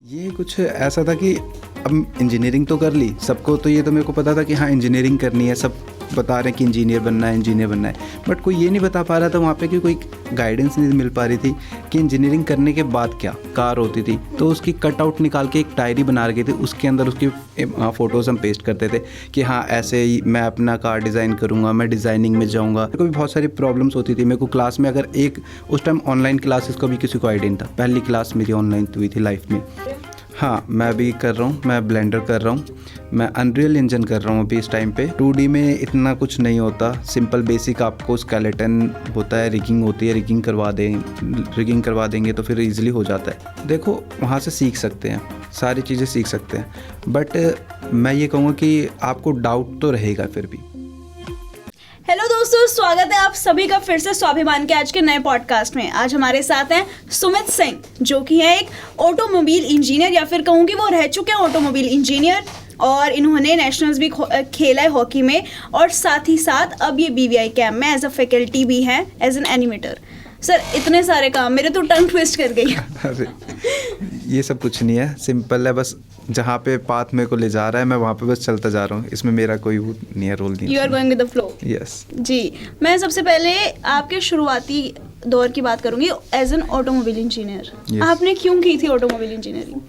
ये कुछ ऐसा था कि अब इंजीनियरिंग तो कर ली, सबको तो ये तो मेरे को पता था कि हाँ इंजीनियरिंग करनी है, सब बता रहे हैं कि इंजीनियर बनना है, बट कोई ये नहीं बता पा रहा था वहाँ पे कि कोई गाइडेंस नहीं मिल पा रही थी कि इंजीनियरिंग करने के बाद क्या कार होती थी। तो उसकी कटआउट निकाल के एक डायरी बना रखी थी, उसके अंदर उसकी फ़ोटोज़ हम पेस्ट करते थे कि हाँ ऐसे ही मैं अपना कार डिज़ाइन करूँगा, मैं डिज़ाइनिंग में जाऊँगा। मेरे को भी बहुत सारी प्रॉब्लम्स होती थी। मेरे को क्लास में अगर उस टाइम ऑनलाइन क्लासेस का भी किसी को आइडिया नहीं था, पहली क्लास मेरी ऑनलाइन हुई थी लाइफ में। हाँ मैं भी कर रहा हूँ, मैं ब्लेंडर कर रहा हूँ, मैं अनरियल इंजन कर रहा हूँ अभी इस टाइम पे। 2D में इतना कुछ नहीं होता, सिंपल बेसिक आपको स्केलेटन होता है, रिगिंग होती है, रिगिंग करवा देंगे तो फिर इजीली हो जाता है। देखो वहाँ से सीख सकते हैं, सारी चीज़ें सीख सकते हैं, बट मैं ये कहूँगा कि आपको डाउट तो रहेगा फिर भी। हेलो दोस्तों, स्वागत है आप सभी का फिर से स्वाभिमान के आज के नए पॉडकास्ट में। आज हमारे साथ हैं सुमित सिंह, जो कि है एक ऑटोमोबाइल इंजीनियर, या फिर कहूँगी वो रह चुके हैं ऑटोमोबाइल इंजीनियर, और इन्होंने नेशनल्स भी खेला है हॉकी में, और साथ ही साथ अब ये BVI कैंप में एज अ फैकल्टी भी हैं, एज एन एनिमेटर। सर इतने सारे काम, मेरे तो टंग ट्विस्ट कर गई। अरे ये सब कुछ नहीं है, सिंपल है, बस जहाँ पे पाथ मेरे को ले जा रहा है मैं वहाँ पे बस चलता जा रहा हूँ। इसमें मेरा कोई वो नहीं है, रोल नहीं है। You are going with the flow. Yes ji. मैं सबसे पहले आपके शुरुआती दौर की बात करूँगी as an automobile engineer. Yes. आपने क्यों की थी ऑटोमोबाइल इंजीनियरिंग?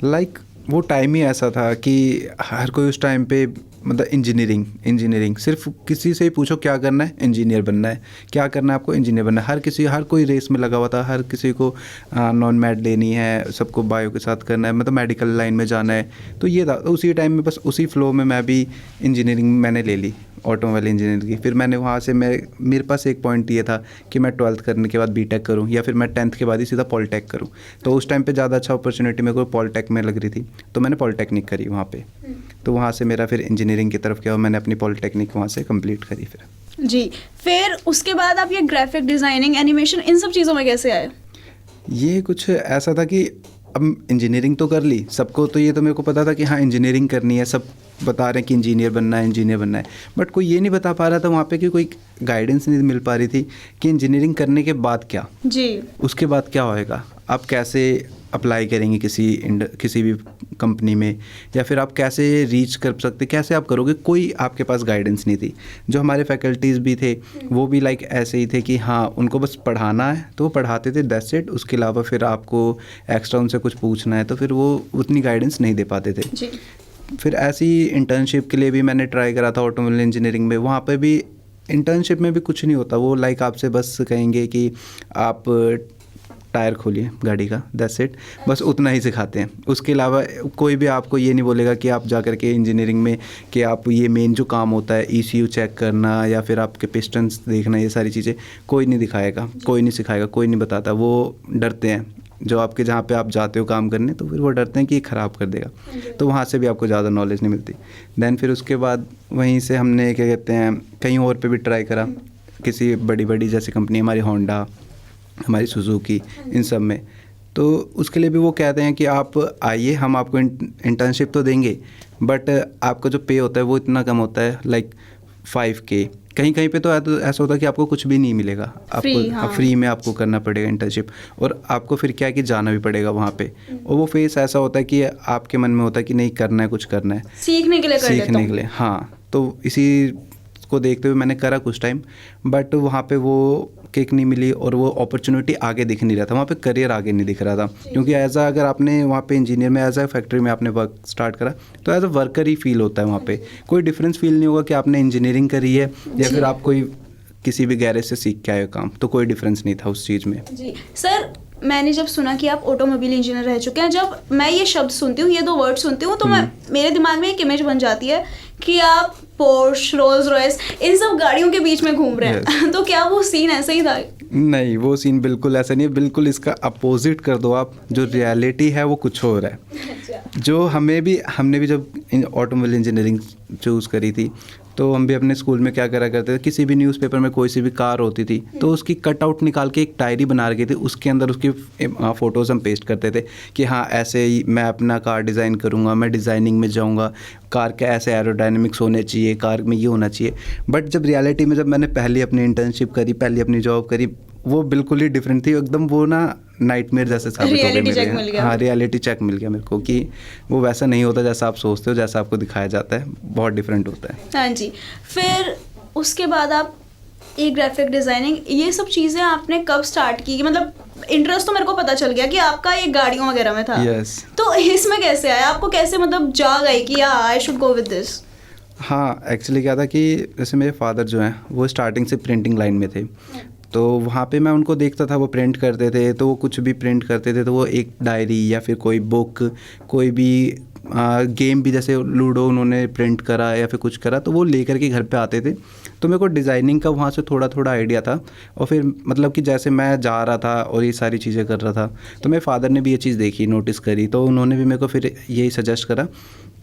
लाइक वो टाइम ही ऐसा था कि हर कोई उस टाइम पे मतलब इंजीनियरिंग सिर्फ किसी से ही पूछो क्या करना है, इंजीनियर बनना है, क्या करना है आपको, इंजीनियर बनना है। हर कोई रेस में लगा हुआ था, हर किसी को नॉन मैड लेनी है, सबको बायो के साथ करना है, मतलब मेडिकल लाइन में जाना है। तो ये था, तो उसी टाइम में बस उसी फ्लो में मैं भी इंजीनियरिंग मैंने ले ली, ऑटोमोबाइल इंजीनियरिंग की। फिर मैंने वहाँ से मेरे पास एक पॉइंट ये था कि मैं 12th करने के बाद BTech करूँ या फिर मैं 10th के बाद ही सीधा पॉलिटेक करूँ। तो उस टाइम पे ज़्यादा अच्छा अपॉर्चुनिटी मेरे को पॉलिटेक में लग रही थी, तो मैंने पॉलिटेक्निक करी वहाँ पे। तो वहाँ से मेरा फिर इंजीनियरिंग की तरफ गया और मैंने अपनी पॉलिटेक्निक वहाँ से कंप्लीट करी फिर। जी। फिर उसके बाद आप ये ग्राफिक डिज़ाइनिंग, एनिमेशन, इन सब चीज़ों में कैसे आए? ये कुछ ऐसा था कि अब इंजीनियरिंग तो कर ली, सबको तो ये तो मेरे को पता था कि हाँ इंजीनियरिंग करनी है, सब बता रहे हैं कि इंजीनियर बनना है, बट कोई ये नहीं बता पा रहा था वहाँ पे कि कोई गाइडेंस नहीं मिल पा रही थी कि इंजीनियरिंग करने के बाद क्या, जी, उसके बाद क्या होएगा, आप कैसे अप्लाई करेंगे किसी भी कंपनी में, या फिर आप कैसे रीच कर सकते, कैसे आप करोगे। कोई आपके पास गाइडेंस नहीं थी। जो हमारे फैकल्टीज़ भी थे वो भी लाइक ऐसे ही थे कि हाँ उनको बस पढ़ाना है तो वो पढ़ाते थे, दैट्स इट। उसके अलावा फिर आपको एक्स्ट्रा उनसे कुछ पूछना है तो फिर वो उतनी गाइडेंस नहीं दे पाते थे। जी। फिर ऐसी इंटर्नशिप के लिए भी मैंने ट्राई करा था ऑटोमोबाइल इंजीनियरिंग में। वहाँ पे भी इंटर्नशिप में भी कुछ नहीं होता, वो लाइक आपसे बस कहेंगे कि आप टायर खोलिए गाड़ी का, दैट्स इट, बस उतना ही सिखाते हैं। उसके अलावा कोई भी आपको ये नहीं बोलेगा कि आप जा कर के इंजीनियरिंग में कि आप ये मेन जो काम होता है ECU चेक करना या फिर आपके पिस्टन्स देखना, ये सारी चीज़ें कोई नहीं दिखाएगा, कोई नहीं सिखाएगा, कोई नहीं बताता। वो डरते हैं जो आपके जहाँ पे आप जाते हो काम करने, तो फिर वो डरते हैं कि ये ख़राब कर देगा, तो वहाँ से भी आपको ज़्यादा नॉलेज नहीं मिलती। देन फिर उसके बाद वहीं से हमने क्या कहते हैं कहीं और पे भी ट्राई करा, किसी बड़ी जैसी कंपनी, हमारी होंडा, हमारी सुजुकी, इन सब में। तो उसके लिए भी वो कहते हैं कि आप आइए, हम आपको इंटर्नशिप तो देंगे, बट आपका जो पे होता है वो इतना कम होता है, लाइक 5K। कहीं पे तो ऐसा होता है कि आपको कुछ भी नहीं मिलेगा, आपको फ्री में आपको करना पड़ेगा इंटर्नशिप, और आपको फिर क्या है कि जाना भी पड़ेगा वहाँ पे। और वो फेस ऐसा होता है कि आपके मन में होता है कि नहीं करना है, कुछ करना है, सीखने के लिए। हाँ, तो इसी को देखते हुए मैंने करा कुछ टाइम, बट वहाँ पे वो किक नहीं मिली और वो अपॉर्चुनिटी आगे दिख नहीं रहा था, वहाँ पे करियर आगे नहीं दिख रहा था। क्योंकि एज अगर आपने वहाँ पे इंजीनियर में एज अ फैक्ट्री में आपने वर्क स्टार्ट करा तो एज अ वर्कर ही फील होता है, वहाँ पे कोई डिफरेंस फील नहीं होगा कि आपने इंजीनियरिंग करी है या फिर आप कोई किसी भी गैरेज से सीख के आए हो काम, तो कोई डिफरेंस नहीं था उस चीज़ में। जी सर, मैंने जब सुना कि आप ऑटोमोबाइल इंजीनियर रह चुके हैं, जब मैं ये शब्द सुनती हूँ, ये 2 वर्ड सुनती हूँ, तो मेरे दिमाग में एक इमेज बन जाती है कि आप पोर्श, रोल्स रॉयस, इन सब गाड़ियों के बीच में घूम रहे हैं। तो क्या वो सीन ऐसा ही था? नहीं, वो सीन बिल्कुल ऐसा नहीं है, बिल्कुल इसका अपोजिट कर दो आप। जो रियलिटी है वो कुछ और है। जो हमने भी जब ऑटोमोबाइल इंजीनियरिंग चूज़ करी थी, तो हम भी अपने स्कूल में क्या करा करते थे, किसी भी न्यूज़पेपर में कोई सी भी कार होती थी तो उसकी कटआउट निकाल के एक डायरी बना रखी थी, उसके अंदर उसकी फ़ोटोज़ हम पेस्ट करते थे कि हाँ ऐसे ही मैं अपना कार डिज़ाइन करूँगा, मैं डिज़ाइनिंग में जाऊँगा, कार के ऐसे एरोडायनेमिक्स होने चाहिए, कार में ये होना चाहिए। बट जब रियलिटी में जब मैंने पहली अपनी इंटर्नशिप करी, पहली अपनी जॉब करी, वो बिल्कुल ही डिफरेंट थी एकदम, वो ना नाइटमेयर जैसे साबित हो गए Reality check मेरे। मिल गया। हाँ, रियलिटी चेक मिल गया मेरे को कि वो वैसा नहीं होता जैसा आप सोचते हो, जैसा आपको दिखाया जाता है, बहुत डिफरेंट होता है। हाँ जी। फिर उसके बाद आप ये ग्राफिक डिजाइनिंग ये सब चीज़ें आपने कब स्टार्ट की? मतलब इंटरेस्ट तो मेरे को पता चल गया कि आपका ये गाड़ियों वगैरह में था। यस। तो इसमें कैसे आया आपको, कैसे मतलब जाग आई कि या I should go with this? हाँ, एक्चुअली क्या था कि जैसे मेरे फादर जो हैं वो स्टार्टिंग से प्रिंटिंग लाइन में थे, तो वहाँ पे मैं उनको देखता था, वो प्रिंट करते थे, तो वो कुछ भी प्रिंट करते थे तो वो एक डायरी या फिर कोई बुक, कोई भी गेम भी, जैसे लूडो उन्होंने प्रिंट करा या फिर कुछ करा, तो वो लेकर के घर पे आते थे। तो मेरे को डिज़ाइनिंग का वहाँ से थोड़ा थोड़ा आइडिया था, और फिर मतलब कि जैसे मैं जा रहा था और ये सारी चीज़ें कर रहा था, तो मेरे फादर ने भी ये चीज़ देखी, नोटिस करी, तो उन्होंने भी मेरे को फिर यही सजेस्ट करा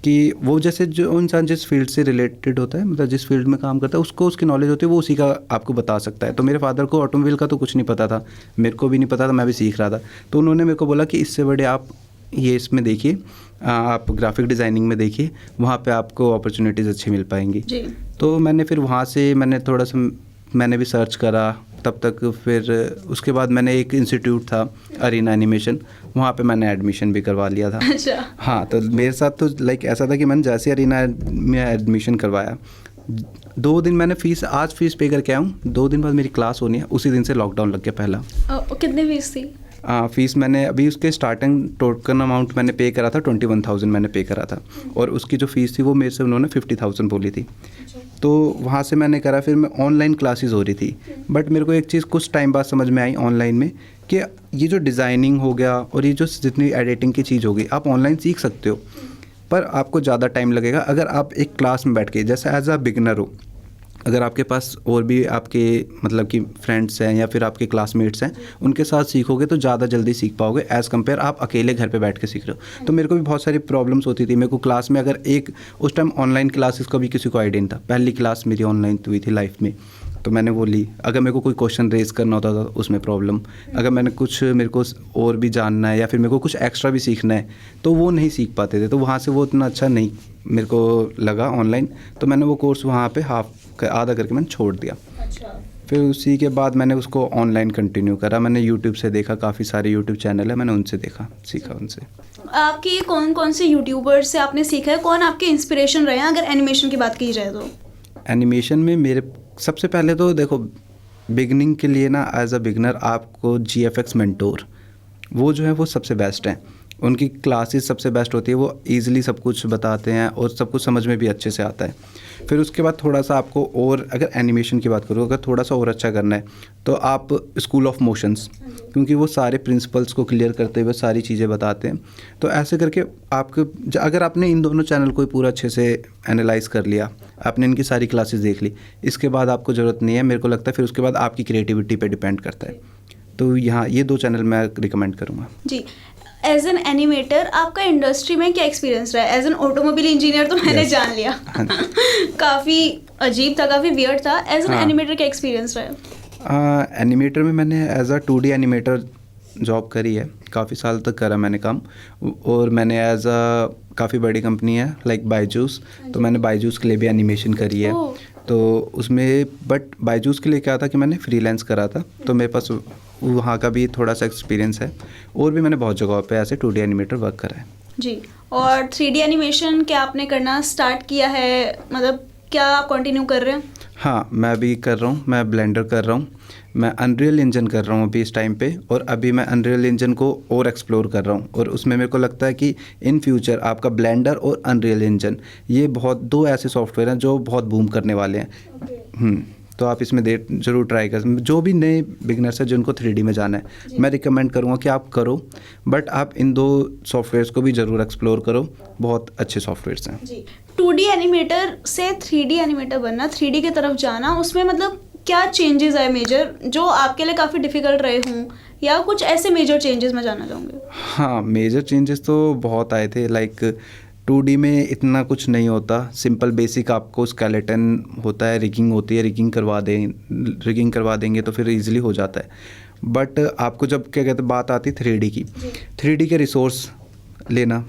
कि वो जैसे जो इंसान जिस फील्ड से रिलेटेड होता है, मतलब जिस फील्ड में काम करता है, उसको उसकी नॉलेज होती है, वो उसी का आपको बता सकता है। तो मेरे फादर को ऑटोमोबाइल का तो कुछ नहीं पता था, मेरे को भी नहीं पता था, मैं भी सीख रहा था, तो उन्होंने मेरे को बोला कि इससे बड़े आप ये इसमें देखिए, आप ग्राफिक डिज़ाइनिंग में देखिए, वहाँ पे आपको अपॉर्चुनिटीज़ अच्छी मिल पाएंगी। जी। तो मैंने फिर वहाँ से मैंने थोड़ा सा मैंने भी सर्च करा तब तक, फिर उसके बाद मैंने एक इंस्टीट्यूट था अरीना एनिमेशन, वहाँ पे मैंने एडमिशन भी करवा लिया था। अच्छा। हाँ, तो मेरे साथ तो लाइक ऐसा था कि मैंने जैसे अरीना में एडमिशन करवाया, 2 दिन मैंने आज फीस पे करके आया हूँ, 2 दिन बाद मेरी क्लास होनी है, उसी दिन से लॉकडाउन लग गया पहला। कितनी फीस थी? फ़ीस मैंने अभी उसके स्टार्टिंग टोटल अमाउंट मैंने पे करा था 21,000 मैंने पे करा था, और उसकी जो फ़ीस थी वो मेरे से उन्होंने 50,000 बोली थी। तो वहाँ से मैंने करा, फिर मैं ऑनलाइन क्लासेस हो रही थी, बट मेरे को एक चीज़ कुछ टाइम बाद समझ में आई ऑनलाइन में कि ये जो डिज़ाइनिंग हो गया और ये जो जितनी एडिटिंग की चीज़ होगी, आप ऑनलाइन सीख सकते हो, पर आपको ज़्यादा टाइम लगेगा अगर आप एक क्लास में बैठ के, जैसे एज अ बिगनर हो, अगर आपके पास और भी आपके मतलब कि फ्रेंड्स हैं या फिर आपके क्लासमेट्स हैं, उनके साथ सीखोगे तो ज़्यादा जल्दी सीख पाओगे एज़ कम्पेयर आप अकेले घर पे बैठ के सीख रहे हो। तो मेरे को भी बहुत सारी प्रॉब्लम्स होती थी, मेरे को क्लास में अगर उस टाइम ऑनलाइन क्लासेस का भी किसी को आइडिया नहीं था, पहली क्लास मेरी ऑनलाइन हुई थी लाइफ में, तो मैंने वो ली। अगर मेरे को कोई क्वेश्चन रेज़ करना होता था उसमें प्रॉब्लम, अगर मेरे को और भी जानना है या फिर मेरे को कुछ एक्स्ट्रा भी सीखना है, तो वो नहीं सीख पाते थे, तो वहाँ से वो इतना अच्छा नहीं मेरे को लगा ऑनलाइन, तो मैंने वो कोर्स वहाँ पे आधा करके मैंने छोड़ दिया। अच्छा। फिर उसी के बाद मैंने उसको ऑनलाइन कंटिन्यू करा, मैंने यूट्यूब से देखा, काफ़ी सारे यूट्यूब चैनल है, मैंने उनसे देखा, सीखा उनसे। आपके कौन कौन से यूट्यूबर्स से आपने सीखा है, कौन आपके इंस्पिरेशन रहे हैं अगर एनिमेशन की बात की जाए तो? एनिमेशन में मेरे सबसे पहले तो देखो, बिगनिंग के लिए ना एज अ बिगनर आपको GFX मेंटोर, वो जो है वो सबसे बेस्ट है, उनकी क्लासेस सबसे बेस्ट होती है, वो ईज़िली सब कुछ बताते हैं और सब कुछ समझ में भी अच्छे से आता है। फिर उसके बाद थोड़ा सा आपको, और अगर एनिमेशन की बात करूँ, अगर थोड़ा सा और अच्छा करना है तो आप स्कूल ऑफ मोशंस, क्योंकि वो सारे प्रिंसिपल्स को क्लियर करते हुए सारी चीज़ें बताते हैं। तो ऐसे करके आपके, अगर आपने इन दोनों चैनल को पूरा अच्छे से एनालाइज कर लिया, आपने इनकी सारी क्लासेस देख ली, इसके बाद आपको ज़रूरत नहीं है, मेरे को लगता है फिर उसके बाद आपकी क्रिएटिविटी पे डिपेंड करता है। तो यहाँ ये 2 चैनल मैं रिकमेंड करूँगा। जी। एज एन एनिमेटर आपका इंडस्ट्री में क्या एक्सपीरियंस रहा है? एज एन ऑटोमोबाइल इंजीनियर तो मैंने जान लिया, काफ़ी अजीब था, काफ़ी वियर्ड था। एज एन एनिमेटर क्या एक्सपीरियंस रहा है? एनिमेटर में मैंने as a 2D animator job करी है, काफ़ी साल तक करा मैंने काम, और मैंने एज अ काफ़ी बड़ी कंपनी है लाइक बायजूस, तो मैंने बायजूस के लिए भी एनिमेशन करी है। तो उसमें बट बायजूस के लिए क्या था कि मैंने फ्रीलांस करा था, तो मेरे पास वहाँ का भी थोड़ा सा एक्सपीरियंस है, और भी मैंने बहुत जगह पे ऐसे 2D एनिमेटर वर्क करा है। जी। और 3D एनिमेशन क्या आपने करना स्टार्ट किया है, मतलब क्या आप कंटिन्यू कर रहे हैं? हाँ, मैं भी कर रहा हूँ, मैं ब्लेंडर कर रहा हूँ, मैं अनरियल इंजन कर रहा हूँ अभी इस टाइम पे, और अभी मैं अनरियल इंजन को और एक्सप्लोर कर रहा हूँ, और उसमें मेरे को लगता है कि इन फ्यूचर आपका ब्लेंडर और अनरियल इंजन, ये बहुत 2 ऐसे सॉफ्टवेयर हैं जो बहुत बूम करने वाले हैं। तो आप इसमें ज़रूर ट्राई कर, जो भी नए बिगनर्स हैं जिनको 3D में जाना है, मैं रिकमेंड करूँगा कि आप करो, बट आप इन 2 सॉफ्टवेयर्स को भी ज़रूर एक्सप्लोर करो, बहुत अच्छे सॉफ्टवेयर्स हैं। जी। 2D एनिमेटर से 3D एनिमेटर बनना, 3D की तरफ जाना, उसमें मतलब क्या चेंजेस आए मेजर जो आपके लिए काफ़ी डिफ़िकल्ट रहे हों, या कुछ ऐसे मेजर चेंजेस मैं जानना चाहूँगी? हाँ, मेजर चेंजेस तो बहुत आए थे, लाइक 2D में इतना कुछ नहीं होता, सिंपल बेसिक आपको स्केलेटन होता है, रिगिंग होती है, रिगिंग करवा देंगे तो फिर इजीली हो जाता है। बट आपको जब क्या कहते हैं बात आती है 3D की, 3D के रिसोर्स लेना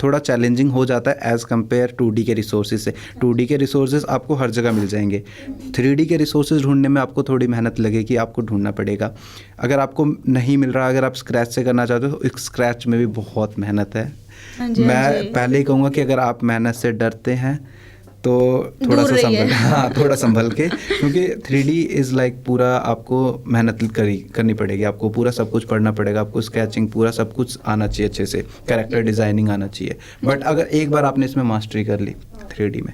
थोड़ा चैलेंजिंग हो जाता है एज़ कम्पेयर 2D के रिसोर्सेज से। 2D के रिसोर्सेज आपको हर जगह मिल जाएंगे, 3D के रिसोर्सेज ढूंढने में आपको थोड़ी मेहनत लगेगी, आपको ढूंढना पड़ेगा। अगर आपको नहीं मिल रहा, अगर आप स्क्रैच से करना चाहते हो तो स्क्रैच में भी बहुत मेहनत है। मैं पहले ही कहूँगा कि अगर आप मेहनत से डरते हैं तो थोड़ा सा थोड़ा संभल के, क्योंकि 3D इज़ लाइक पूरा आपको मेहनत करनी पड़ेगी, आपको पूरा सब कुछ पढ़ना पड़ेगा, आपको स्केचिंग पूरा सब कुछ आना चाहिए अच्छे से, कैरेक्टर डिज़ाइनिंग आना चाहिए। बट अगर एक बार आपने इसमें मास्टरी कर ली 3D में,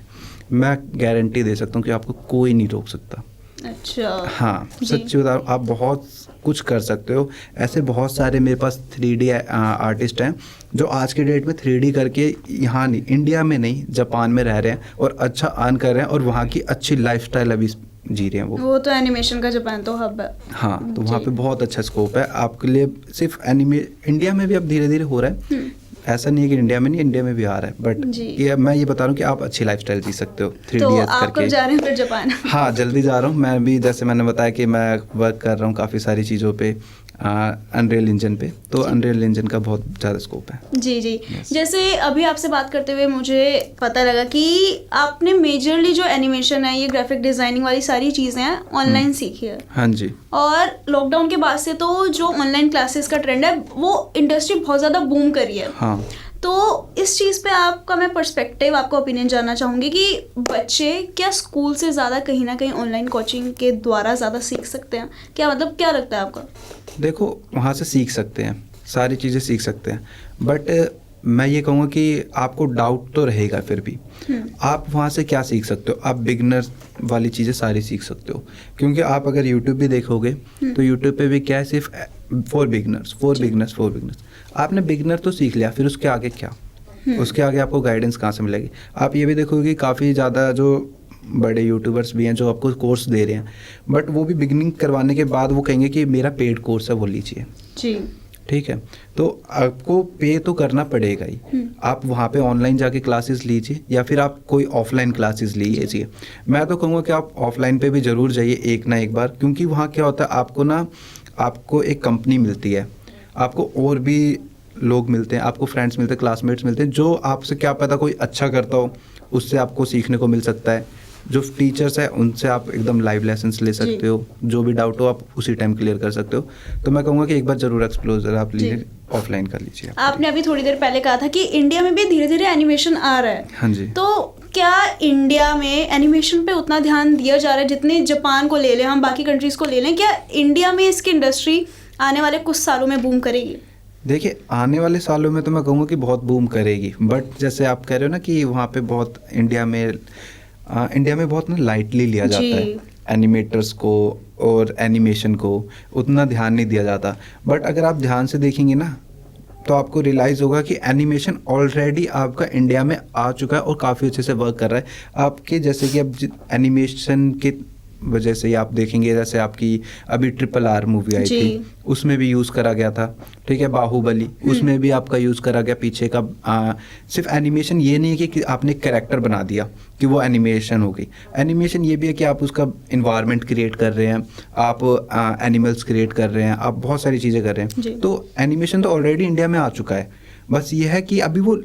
मैं गारंटी दे सकता हूँ कि आपको कोई नहीं रोक सकता। अच्छा, हाँ, सच्ची बताओ, आप बहुत कुछ कर सकते हो। ऐसे बहुत सारे मेरे पास 3D आर्टिस्ट हैं जो आज के डेट में 3D करके यहाँ नहीं, इंडिया में नहीं, जापान में रह रहे हैं और अच्छा अर्न कर रहे हैं और वहाँ की अच्छी लाइफस्टाइल अभी जी रहे हैं। वो तो एनिमेशन का जापान तो हब है। हाँ, तो वहाँ पे बहुत अच्छा स्कोप है आपके लिए। सिर्फ इंडिया में भी अब धीरे धीरे हो रहा है, ऐसा नहीं है कि इंडिया में नहीं, इंडिया में भी आ रहा है। बट ये मैं ये बता रहा हूँ कि आप अच्छी लाइफस्टाइल जी सकते हो 3D तो करके। आप कब जा रहे हैं फिर जापान? हाँ, जल्दी जा रहा हूँ। मैं भी, जैसे मैंने बताया कि मैं वर्क कर रहा हूँ काफ़ी सारी चीज़ों पे, अनरियल इंजन पे, तो अनरियल इंजन का बहुत ज़्यादा स्कोप है। जी जी। जैसे अभी आपसे बात करते हुए मुझे पता लगा कि आपने मेजरली जो एनिमेशन है, ये ग्राफिक डिज़ाइनिंग वाली सारी चीज़ें हैं, ऑनलाइन सीखी है। हाँ जी। और लॉकडाउन के बाद से तो जो ऑनलाइन क्लासेस का ट्रेंड है वो इंडस्ट्री बहुत ज़्यादा बूम करी है। हाँ, तो इस चीज़ पे आपका मैं पर्सपेक्टिव, आपका ओपिनियन जानना चाहूँगी कि बच्चे क्या स्कूल से ज़्यादा कहीं ना कहीं ऑनलाइन कोचिंग के द्वारा ज़्यादा सीख सकते हैं क्या? मतलब क्या लगता है आपका? देखो, वहाँ से सीख सकते हैं, सारी चीज़ें सीख सकते हैं, बट मैं ये कहूँगा कि आपको डाउट तो रहेगा फिर भी। आप वहाँ से क्या सीख सकते हो? आप बिगनर वाली चीज़ें सारी सीख सकते हो, क्योंकि आप अगर यूट्यूब भी देखोगे तो यूट्यूब पे भी क्या है, सिर्फ फॉर बिगनर्स। आपने बिगनर तो सीख लिया, फिर उसके आगे क्या? उसके आगे आपको गाइडेंस कहाँ से मिलेगी? आप ये भी देखोगे कि काफ़ी ज़्यादा जो बड़े यूट्यूबर्स भी हैं जो आपको कोर्स दे रहे हैं, बट वो भी बिगनिंग करवाने के बाद वो कहेंगे कि मेरा पेड कोर्स है, वो लीजिए जी, ठीक है। तो आपको पे तो करना पड़ेगा ही। आप वहाँ पे ऑनलाइन जाके क्लासेस लीजिए या फिर आप कोई ऑफलाइन क्लासेस लीजिए। मैं तो कहूँगा कि आप ऑफलाइन पे भी ज़रूर जाइए एक ना एक बार, क्योंकि वहाँ क्या होता है, आपको एक कंपनी मिलती है, आपको और भी लोग मिलते हैं, आपको फ्रेंड्स मिलते हैं, क्लासमेट्स मिलते हैं, जो आपसे क्या पता कोई अच्छा करता हो, उससे आपको सीखने को मिल सकता है। जो टीचर्स हैं उनसे आप एकदम लाइव लेसन्स ले सकते हो, जो भी डाउट हो आप उसी टाइम क्लियर कर सकते हो। तो मैं कहूँगा कि एक बार ज़रूर एक्सप्लोजर आप लीजिए, ऑफलाइन कर लीजिए। आपने अभी थोड़ी देर पहले कहा था कि इंडिया में भी धीरे धीरे एनिमेशन आ रहा है। हाँ जी। तो क्या इंडिया में एनिमेशन पे उतना ध्यान दिया जा रहा है जितने जापान को ले लें, हम बाकी कंट्रीज़ को ले लें? क्या इंडिया में इसकी इंडस्ट्री आने वाले कुछ सालों में बूम करेगी? देखिए, आने वाले सालों में तो मैं कहूँगा कि बहुत बूम करेगी, बट जैसे आप कह रहे हो ना कि वहाँ पे बहुत इंडिया में बहुत ना लाइटली लिया जाता है एनिमेटर्स को और एनिमेशन को, उतना ध्यान नहीं दिया जाता। बट अगर आप ध्यान से देखेंगे ना तो आपको रियलाइज़ होगा कि एनिमेशन ऑलरेडी आपका इंडिया में आ चुका है और काफ़ी अच्छे से वर्क कर रहा है। आपके जैसे कि अब एनिमेशन के वजह से आप देखेंगे, जैसे आपकी अभी RRR मूवी आई थी, उसमें भी यूज़ करा गया था, ठीक है। बाहुबली, उसमें भी आपका यूज़ करा गया पीछे का। सिर्फ एनिमेशन ये नहीं है कि आपने कैरेक्टर बना दिया कि वो एनिमेशन हो गई। एनिमेशन ये भी है कि आप उसका इन्वायरमेंट क्रिएट कर रहे हैं, आप एनिमल्स क्रिएट कर रहे हैं, आप बहुत सारी चीज़ें कर रहे हैं। तो एनिमेशन तो ऑलरेडी इंडिया में आ चुका है, बस ये है कि अभी वो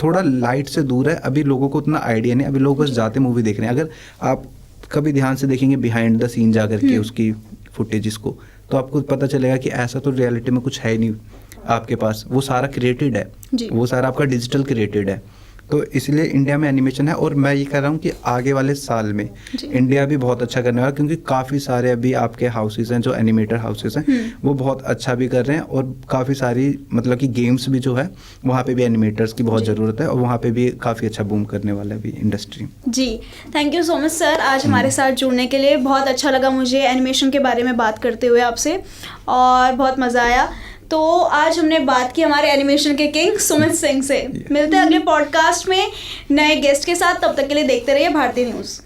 थोड़ा लाइट से दूर है, अभी लोगों को उतना आइडिया नहीं, अभी लोग बस जाते मूवी देख रहे हैं। अगर आप कभी ध्यान से देखेंगे बिहाइंड द सीन जा करके उसकी फुटेजेस को, तो आपको पता चलेगा कि ऐसा तो रियलिटी में कुछ है ही नहीं आपके पास, वो सारा क्रिएटेड है, वो सारा आपका डिजिटल क्रिएटेड है। तो इसलिए इंडिया में एनिमेशन है, और मैं ये कह रहा हूँ कि आगे वाले साल में इंडिया भी बहुत अच्छा करने वाला, क्योंकि काफ़ी सारे अभी आपके हाउसेस हैं जो एनिमेटर हाउसेस हैं, वो बहुत अच्छा भी कर रहे हैं, और काफ़ी सारी मतलब कि गेम्स भी जो है वहाँ पे भी एनिमेटर्स की बहुत ज़रूरत है, और वहाँ पे भी काफ़ी अच्छा बूम करने वाला है अभी इंडस्ट्री। जी, thank you so much sir, आज हमारे साथ जुड़ने के लिए। बहुत अच्छा लगा मुझे एनिमेशन के बारे में बात करते हुए आपसे, और बहुत मज़ा आया। तो आज हमने बात की हमारे एनिमेशन के किंग सुमित सिंह से। मिलते हैं अगले पॉडकास्ट में नए गेस्ट के साथ, तब तक के लिए देखते रहिए भारतीय न्यूज़।